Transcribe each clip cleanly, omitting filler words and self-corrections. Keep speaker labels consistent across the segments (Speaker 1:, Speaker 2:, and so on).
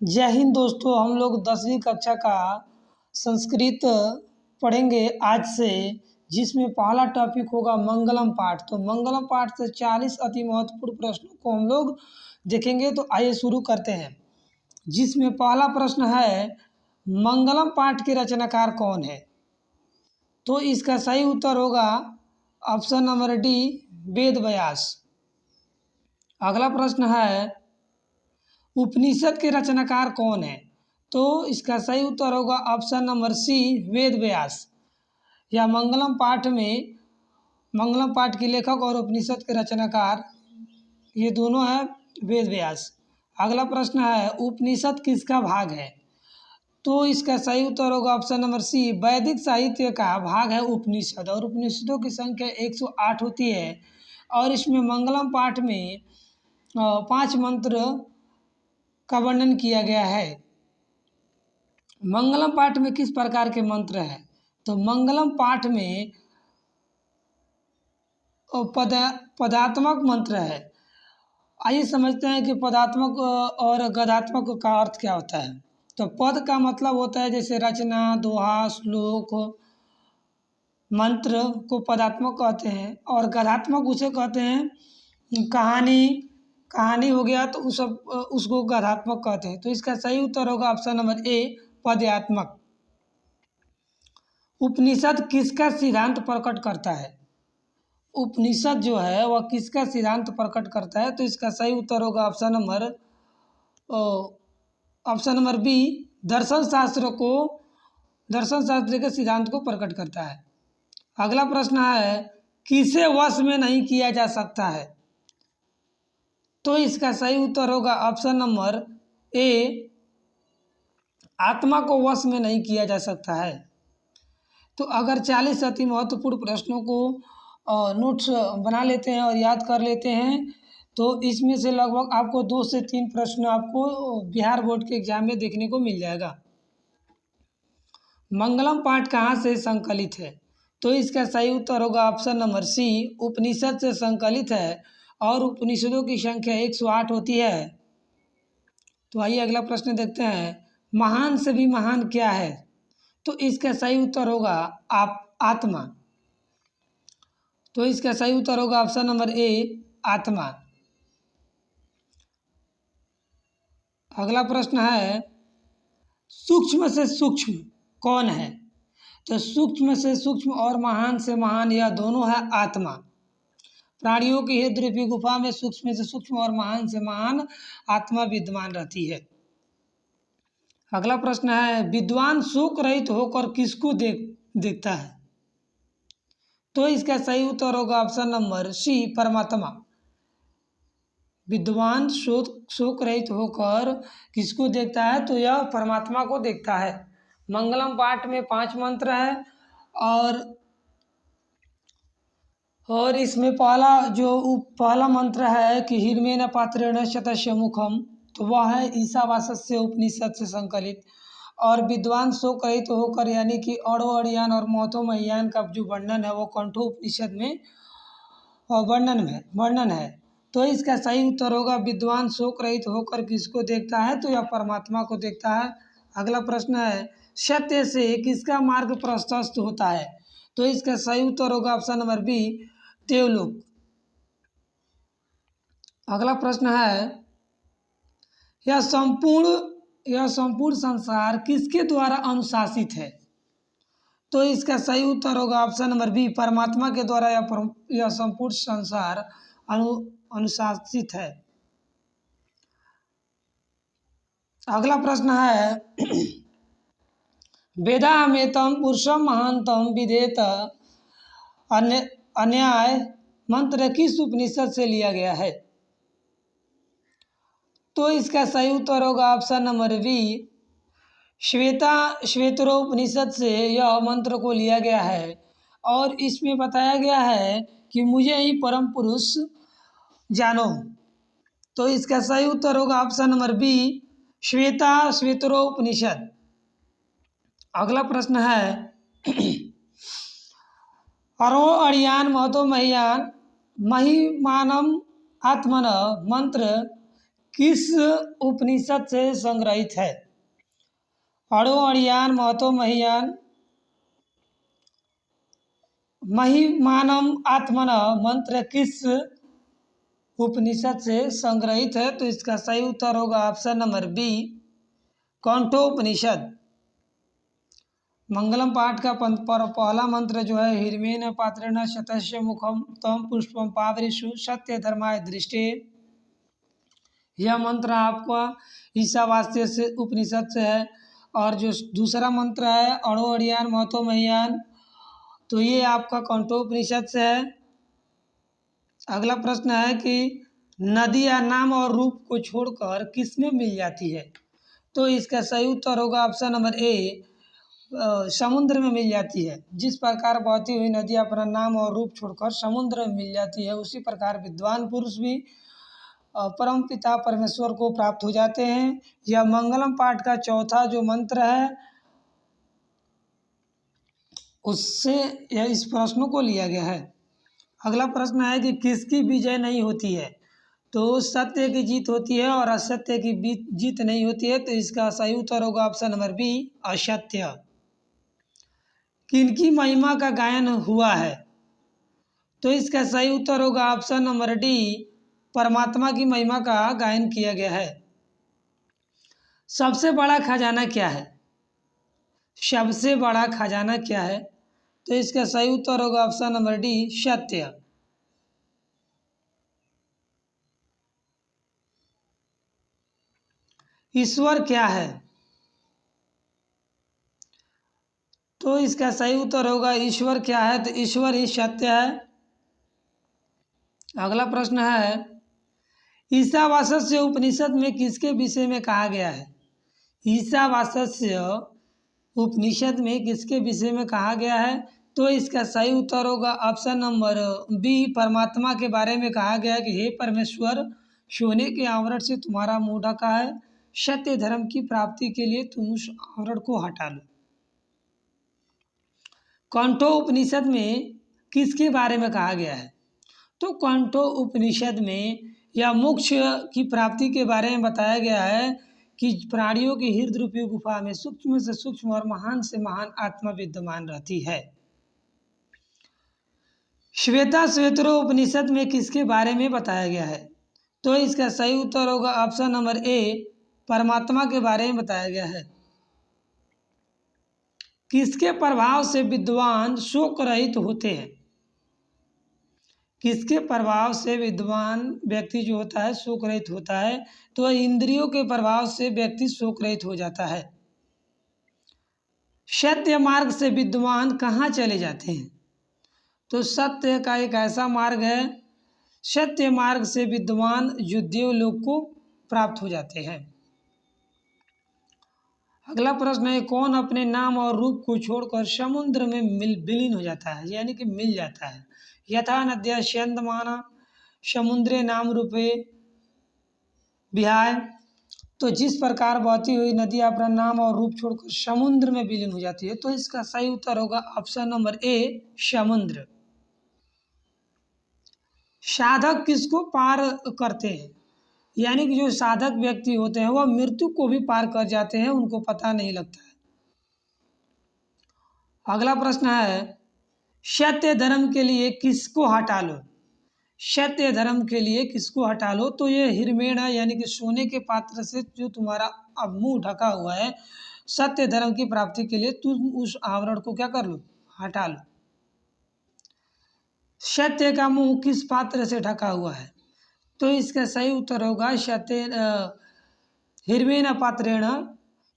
Speaker 1: जय हिंद दोस्तों। हम लोग 10वीं कक्षा का संस्कृत पढ़ेंगे आज से, जिसमें पहला टॉपिक होगा मंगलम पाठ। तो मंगलम पाठ से 40 अति महत्वपूर्ण प्रश्नों को हम लोग देखेंगे। तो आइए शुरू करते हैं, जिसमें पहला प्रश्न है मंगलम पाठ के रचनाकार कौन है। तो इसका सही उत्तर होगा option number D, Ved Vyas. अगला प्रश्न है उपनिषद के रचनाकार कौन है। तो इसका सही उत्तर होगा option number C, Ved Vyas. या मंगलम पाठ के लेखक और उपनिषद के रचनाकार ये दोनों हैं वेद व्यास। अगला प्रश्न है उपनिषद किसका भाग है। तो इसका सही उत्तर होगा ऑप्शन नंबर सी, वैदिक साहित्य का भाग है उपनिषद। और उपनिषदों की संख्या 108 होती है। और इसमें मंगलम पाठ में 5 मंत्र का वर्णन किया गया है। मंगलम पाठ में किस प्रकार के मंत्र हैं। तो मंगलम पाठ में पदात्मक मंत्र है। आइए समझते हैं कि पदात्मक और गद्यात्मक का अर्थ क्या होता है। तो पद का मतलब होता है जैसे रचना, दोहा, श्लोक, मंत्र को पदात्मक कहते हैं। और गद्यात्मक उसे कहते हैं कहानी हो गया तो उसको गद्यात्मक कहते हैं। तो इसका सही उत्तर होगा ऑप्शन नंबर ए, पद्यात्मक। उपनिषद किसका सिद्धांत प्रकट करता है। उपनिषद जो है वह किसका सिद्धांत प्रकट करता है। तो इसका सही उत्तर होगा ऑप्शन नंबर बी, दर्शन शास्त्र के सिद्धांत को प्रकट करता है। अगला प्रश्न है किसे वश में नहीं किया जा सकता है। तो इसका सही उत्तर होगा ऑप्शन नंबर ए, आत्मा को वश में नहीं किया जा सकता है। तो अगर 40 अति महत्वपूर्ण प्रश्नों को नोट्स बना लेते हैं और याद कर लेते हैं तो इसमें से लगभग आपको 2 से 3 प्रश्न आपको बिहार बोर्ड के एग्जाम में देखने को मिल जाएगा। मंगलम पाठ कहाँ से संकलित है। तो इसका सही उत्तर होगा ऑप्शन नंबर सी, उपनिषद से संकलित है। और उपनिषदों की संख्या 108 होती है। तो आइए अगला प्रश्न देखते हैं, महान से भी महान क्या है। तो इसका सही उत्तर होगा आत्मा। तो इसका सही उत्तर होगा ऑप्शन नंबर ए, आत्मा। अगला प्रश्न है सूक्ष्म से सूक्ष्म कौन है। तो सूक्ष्म से सूक्ष्म और महान से महान यह दोनों है आत्मा। प्राणियों की हृदय रूपी गुफा में सूक्ष्म से सूक्ष्म और महान से महान आत्मा विद्यमान रहती है। अगला प्रश्न है विद्वान शोक रहित होकर किसको देखता है। तो इसका सही उत्तर होगा ऑप्शन नंबर सी, परमात्मा। विद्वान शोक रहित होकर किसको देखता है। तो यह परमात्मा को देखता है। मंगलम पाठ में 5 मंत्र है और इसमें पहला मंत्र है कि हिरमेन पात्रेण शतस्य मुखम। तो वह है ईशावास्य उपनिषद से संकलित। और विद्वान शोक रहित होकर यानी कि अणो अड़ियान और महतो महियान का जो वर्णन है वो कंठो उपनिषद में वर्णन है। तो इसका सही उत्तर होगा विद्वान शोक रहित होकर किसको देखता है। तो यह परमात्मा को देखता है। अगला प्रश्न है सत्य से किसका मार्ग प्रशस्त होता है। तो इसका सही उत्तर होगा ऑप्शन नंबर बी, देवलोक। अगला प्रश्न है यह संपूर्ण संसार किसके द्वारा अनुशासित है। तो इसका सही उत्तर होगा ऑप्शन नंबर बी, परमात्मा के द्वारा यह संपूर्ण संसार अनुशासित है। अगला प्रश्न है वेदामेतम पुरुषम महांतम विदेत अन्याय मंत्र किस उपनिषद से लिया गया है। तो इसका सही उत्तर होगा ऑप्शन नंबर बी, श्वेतरोपनिषद से यह मंत्र को लिया गया है। और इसमें बताया गया है कि मुझे ही परम पुरुष जानो। तो इसका सही उत्तर होगा ऑप्शन नंबर बी, श्वेतरोपनिषद। अगला प्रश्न है अरो अड़ियान महतो महियान महिमानम आत्मन मंत्र किस उपनिषद से संग्रहित है? अणु अणियान महतो महियान महिमानम आत्मन मंत्र किस उपनिषद से संग्रहित है? तो इसका सही उत्तर होगा ऑप्शन नंबर बी, कौंठोपनिषद। मंगलम पाठ का पहला मंत्र जो है हिरमेन पात्रेण शतस्य मुखम तम पुष्पम पावरिषु सत्य धर्माय दृष्टे। यह मंत्र आपका ईशावास्य से उपनिषद से है। और जो दूसरा मंत्र है अणो अड़ियान महतो महियान, तो ये आपका कौंठोपनिषद से है। अगला प्रश्न है कि नदी या नाम और रूप को छोड़कर किसमें मिल जाती है? तो इसका सही उत्तर होगा ऑप्शन नंबर ए, समुद्र में मिल जाती है। जिस प्रकार बहती हुई नदी अपना नाम और रूप छोड़कर समुद्र में मिल जाती है, उसी प्रकार विद्वान पुरुष भी परम पिता परमेश्वर को प्राप्त हो जाते हैं। यह मंगलम पाठ का चौथा जो मंत्र है उससे यह इस प्रश्न को लिया गया है। अगला प्रश्न है कि किसकी विजय नहीं होती है? तो सत्य की जीत होती है और असत्य की जीत नहीं होती है। तो इसका सही उत्तर होगा ऑप्शन नंबर बी, असत्य। किनकी महिमा का गायन हुआ है? तो इसका सही उत्तर होगा ऑप्शन नंबर डी, परमात्मा की महिमा का गायन किया गया है। सबसे बड़ा खजाना क्या है? सबसे बड़ा खजाना क्या है? तो इसका सही उत्तर होगा ऑप्शन नंबर डी, सत्य। ईश्वर क्या है? तो इसका सही उत्तर होगा ईश्वर क्या है? तो ईश्वर ही सत्य है। अगला प्रश्न है ईशावास्य उपनिषद में किसके विषय में कहा गया है? ईशावास्य उपनिषद में किसके विषय में कहा गया है? तो इसका सही उत्तर होगा ऑप्शन नंबर बी, परमात्मा के बारे में कहा गया है कि हे परमेश्वर, सोने के आवरण से तुम्हारा मुंह ढका है, सत्य धर्म की प्राप्ति के लिए तुम उस आवरण को हटा लो। कौंठो उपनिषद में किसके बारे में कहा गया है? तो कौंठो उपनिषद में या मोक्ष की प्राप्ति के बारे में बताया गया है कि प्राणियों की हृदय रूपी गुफा में सूक्ष्म से सूक्ष्म और महान से महान आत्मा विद्यमान रहती है। श्वेता श्वेतरो उपनिषद में किसके बारे में बताया गया है? तो इसका सही उत्तर होगा ऑप्शन नंबर ए, परमात्मा के बारे में बताया गया है। किसके प्रभाव से विद्वान शोक रहित होते हैं? किसके प्रभाव से विद्वान व्यक्ति जो होता है शोक रहित होता है? तो इंद्रियों के प्रभाव से व्यक्ति शोक रहित हो जाता है। सत्य मार्ग से विद्वान कहाँ चले जाते हैं? तो सत्य का एक ऐसा मार्ग है, सत्य मार्ग से विद्वान युद्धेव लोक को प्राप्त हो जाते हैं। अगला प्रश्न है कौन अपने नाम और रूप को छोड़कर समुद्र में विलीन हो जाता है, यानी कि मिल जाता है? यथा नद्या स्यंदमाना समुद्रे नाम रूपे विहाय। तो जिस प्रकार बहती हुई नदी अपना नाम और रूप छोड़कर समुद्र में विलीन हो जाती है, तो इसका सही उत्तर होगा ऑप्शन नंबर ए, समुद्र। साधक किसको पार करते हैं? यानी कि जो साधक व्यक्ति होते हैं वह मृत्यु को भी पार कर जाते हैं, उनको पता नहीं लगता है। अगला प्रश्न है सत्य धर्म के लिए किसको हटा लो? सत्य धर्म के लिए किसको हटा लो? तो ये हिरमेण है, यानी कि सोने के पात्र से जो तुम्हारा अब मुंह ढका हुआ है, सत्य धर्म की प्राप्ति के लिए तुम उस आवरण को क्या कर लो? हटा लो। सत्य का मुंह किस पात्र से ढका हुआ है? तो इसका सही उत्तर होगा सत्य हिरमेण पात्रेण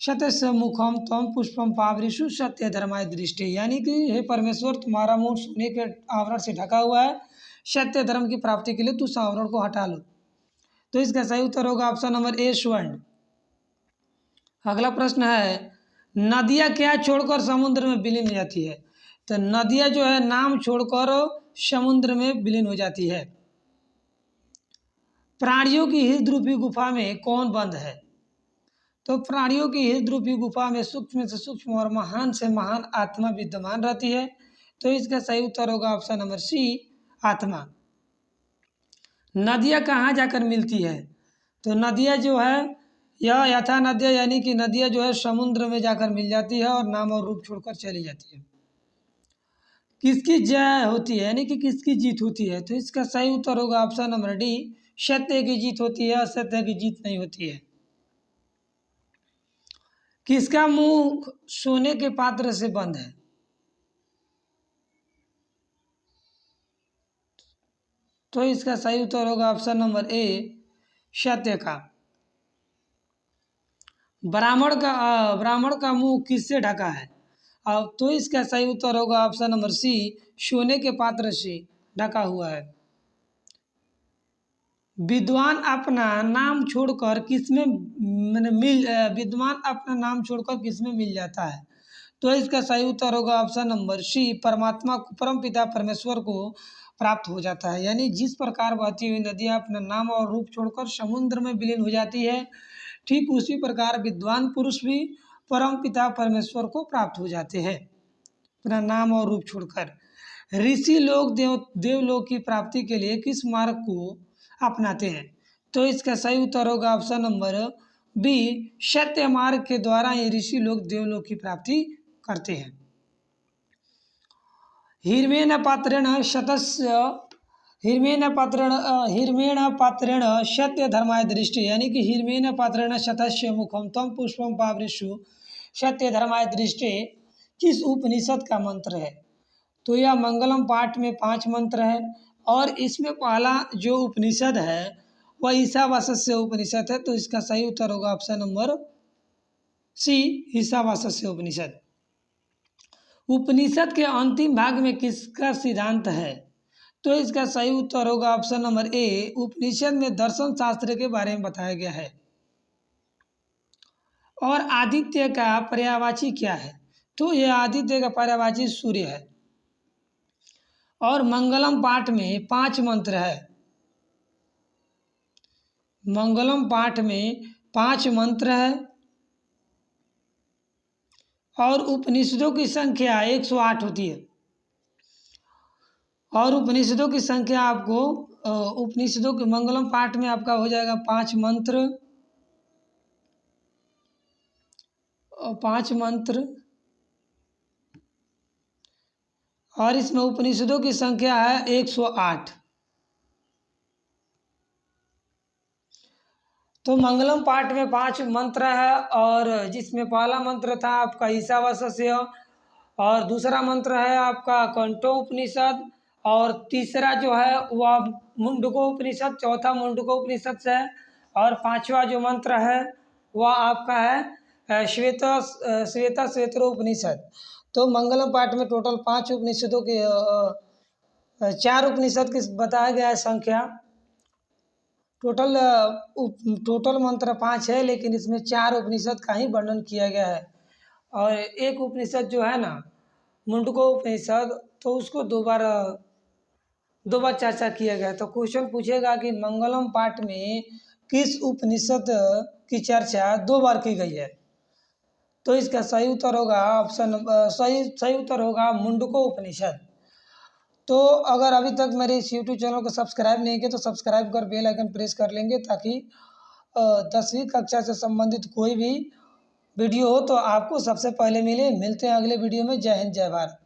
Speaker 1: सत्य मुखम तम पुष्पम पावरिषु सत्य धर्माय दृष्टि। यानी कि हे परमेश्वर, तुम्हारा मुंह सोने के आवरण से ढका हुआ है, सत्य धर्म की प्राप्ति के लिए तू आवरण को हटा लो। तो इसका सही उत्तर होगा ऑप्शन नंबर ए, स्वर्ण। अगला प्रश्न है नदियाँ क्या छोड़कर समुद्र में विलीन हो जाती है? तो नदियाँ जो है नाम छोड़कर समुद्र में विलीन हो जाती है। प्राणियों की हृदय रूपी गुफा में कौन बंद है? तो प्राणियों की हृदय रूपी गुफा में सूक्ष्म से सूक्ष्म और महान से महान आत्मा विद्यमान रहती है। तो इसका सही उत्तर होगा ऑप्शन नंबर सी, आत्मा। नदियाँ कहाँ जाकर मिलती है? तो नदियाँ जो है यह यथा नदियाँ यानी कि नदियाँ जो है समुद्र में जाकर मिल जाती है और नाम और रूप छोड़कर चली जाती है। किसकी जय होती है यानी कि किसकी जीत होती है, तो इसका सही उत्तर होगा ऑप्शन नंबर डी, सत्य की जीत होती है, असत्य की जीत नहीं होती है। किसका मुंह सोने के पात्र से बंद है, तो इसका सही उत्तर होगा ऑप्शन नंबर ए, सत्य का। ब्राह्मण का मुंह किससे ढका है, अब तो इसका सही उत्तर होगा ऑप्शन नंबर सी, सोने के पात्र से ढका हुआ है। विद्वान अपना नाम छोड़कर किसमें विद्वान अपना नाम छोड़कर किसमें मिल जाता है, तो इसका सही उत्तर होगा ऑप्शन नंबर सी, परमात्मा को, परम पिता परमेश्वर को प्राप्त हो जाता है। यानी जिस प्रकार बहती हुई नदियाँ अपना नाम और रूप छोड़कर समुद्र में विलीन हो जाती है, ठीक उसी प्रकार विद्वान पुरुष भी परम पिता परमेश्वर को प्राप्त हो जाते हैं अपना नाम और रूप छोड़कर। ऋषि लोग देवलोक की प्राप्ति के लिए किस मार्ग को अपनाते हैं, तो इसका सही उत्तर होगा ऑप्शन नंबर बी, सत्य मार्ग के द्वारा ये ऋषि लोग देवलोक की प्राप्ति करते हैं। हिरमेन पात्रेण सत्य धर्माय दृष्टि, यानी कि हिरमेन पात्रेण शतस्य मुखम तम पुष्पम पावृषु सत्य धर्माय दृष्टि किस उपनिषद का मंत्र है, तो यह मंगलम पाठ में 5 मंत्र है और इसमें पहला जो उपनिषद है वह ईशावास्य उपनिषद है, तो इसका सही उत्तर होगा ऑप्शन नंबर सी, ईशावास्य उपनिषद। उपनिषद के अंतिम भाग में किसका सिद्धांत है, तो इसका सही उत्तर होगा ऑप्शन नंबर ए, उपनिषद में दर्शन शास्त्र के बारे में बताया गया है। और आदित्य का पर्यायवाची क्या है, तो यह आदित्य का पर्यायवाची सूर्य है। और मंगलम पाठ में 5 मंत्र है, मंगलम पाठ में 5 मंत्र है और उपनिषदों की संख्या 108 होती है। और उपनिषदों की संख्या आपको उपनिषदों के मंगलम पाठ में आपका हो जाएगा 5 मंत्र, 5 मंत्र और इसमें उपनिषदों की संख्या है 108। तो मंगलम पाठ में 5 मंत्र है और जिसमें पहला मंत्र था आपका ईशावास्य और दूसरा मंत्र है आपका कंठो उपनिषद और तीसरा जो है वह मुंडको उपनिषद, चौथा मुंडको उपनिषद से है और 5वां जो मंत्र है वह आपका है श्वेता उपनिषद। तो मंगलम पाठ में टोटल 5 उपनिषदों के 4 उपनिषद की बताया गया है संख्या, टोटल मंत्र 5 है लेकिन इसमें 4 उपनिषद का ही वर्णन किया गया है। और एक उपनिषद जो है ना मुंडको उपनिषद, तो उसको दो बार चर्चा किया गया। तो क्वेश्चन पूछेगा कि मंगलम पाठ में किस उपनिषद की चर्चा 2 बार की गई है, तो इसका सही उत्तर होगा ऑप्शन सही उत्तर होगा मुंडको उपनिषद। तो अगर अभी तक मेरे इस यूट्यूब चैनल को सब्सक्राइब नहीं किया तो सब्सक्राइब कर बेल आइकन प्रेस कर लेंगे ताकि 10वीं कक्षा से संबंधित कोई भी वीडियो हो तो आपको सबसे पहले मिले। मिलते हैं अगले वीडियो में। जय हिंद, जय भारत।